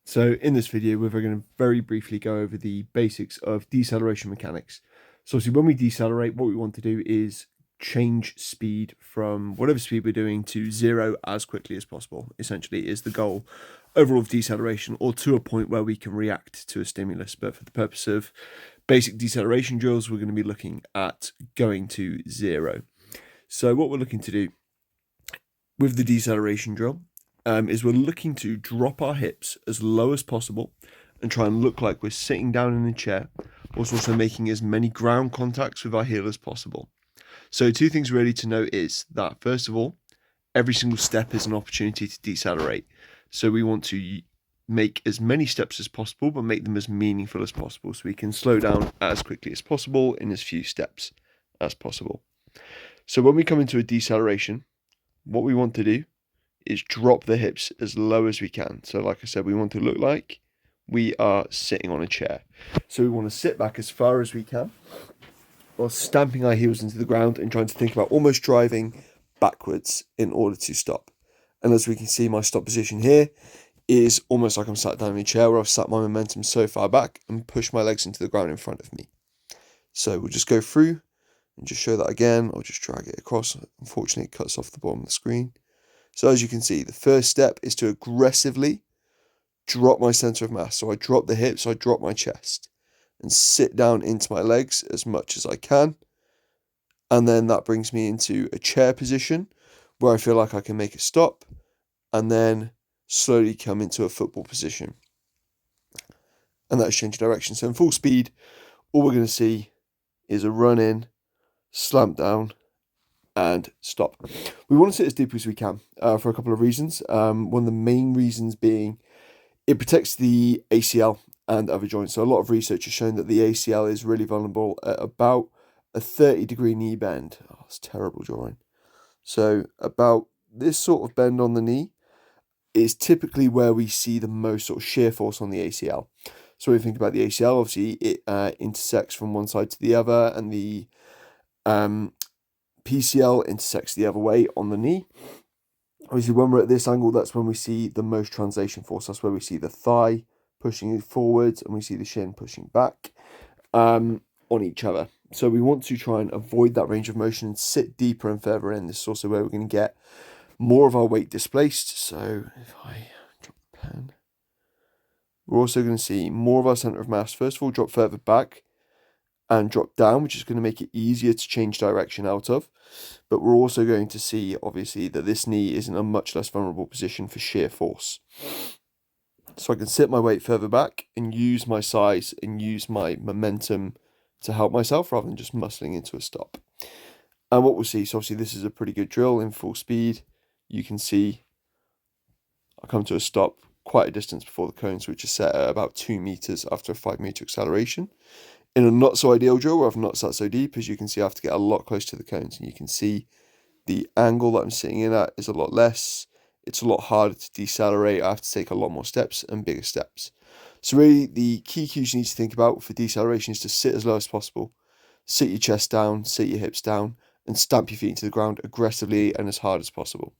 So in this video, we're going to very briefly go over the basics of deceleration mechanics. So obviously when we decelerate, what we want to do is change speed from whatever speed we're doing to zero as quickly as possible, essentially is the goal overall of deceleration, or to a point where we can react to a stimulus. But for the purpose of basic deceleration drills, we're going to be looking at going to zero. So what we're looking to do with the deceleration drill is we're looking to drop our hips as low as possible and try and look like we're sitting down in a chair, whilst also making as many ground contacts with our heel as possible. So two things really to note is that, first of all, every single step is an opportunity to decelerate. So we want to make as many steps as possible, but make them as meaningful as possible, so we can slow down as quickly as possible in as few steps as possible. So when we come into a deceleration, what we want to do is drop the hips as low as we can. So like I said, we want to look like we are sitting on a chair. So we want to sit back as far as we can while stamping our heels into the ground and trying to think about almost driving backwards in order to stop. And as we can see, my stop position here is almost like I'm sat down in a chair, where I've sat my momentum so far back and push my legs into the ground in front of me. So we'll just go through and just show that again. I'll just drag it across. Unfortunately, it cuts off the bottom of the screen. So as you can see, the first step is to aggressively drop my center of mass. So I drop the hips, I drop my chest, and sit down into my legs as much as I can. And then that brings me into a chair position where I feel like I can make a stop, and then slowly come into a football position. And that's change direction. So in full speed, all we're going to see is a run in, slamp down, and stop. We want to sit as deep as we can for a couple of reasons. One of the main reasons being it protects the ACL and other joints. So a lot of research has shown that the ACL is really vulnerable at about a 30-degree knee bend. Oh, it's terrible drawing. So about this sort of bend on the knee is typically where we see the most sort of shear force on the ACL. So when we think about the ACL, obviously it intersects from one side to the other, and the PCL intersects the other way on the knee. Obviously, when we're at this angle, that's when we see the most translation force. That's where we see the thigh pushing forwards and we see the shin pushing back on each other. So we want to try and avoid that range of motion and sit deeper and further in. This is also where we're going to get more of our weight displaced. So if I drop the pen, we're also going to see more of our center of mass, first of all, drop further back and drop down, which is going to make it easier to change direction out of. But we're also going to see, obviously, that this knee is in a much less vulnerable position for shear force. So I can sit my weight further back and use my size and use my momentum to help myself rather than just muscling into a stop. And what we'll see, so obviously this is a pretty good drill in full speed. You can see I come to a stop quite a distance before the cones, which is set at about 2 meters after a 5-meter acceleration. In a not so ideal drill where I've not sat so deep, as you can see, I have to get a lot closer to the cones, and you can see the angle that I'm sitting in at is a lot less. It's a lot harder to decelerate. I have to take a lot more steps and bigger steps. So really the key cues you need to think about for deceleration is to sit as low as possible, sit your chest down, sit your hips down, and stamp your feet into the ground aggressively and as hard as possible.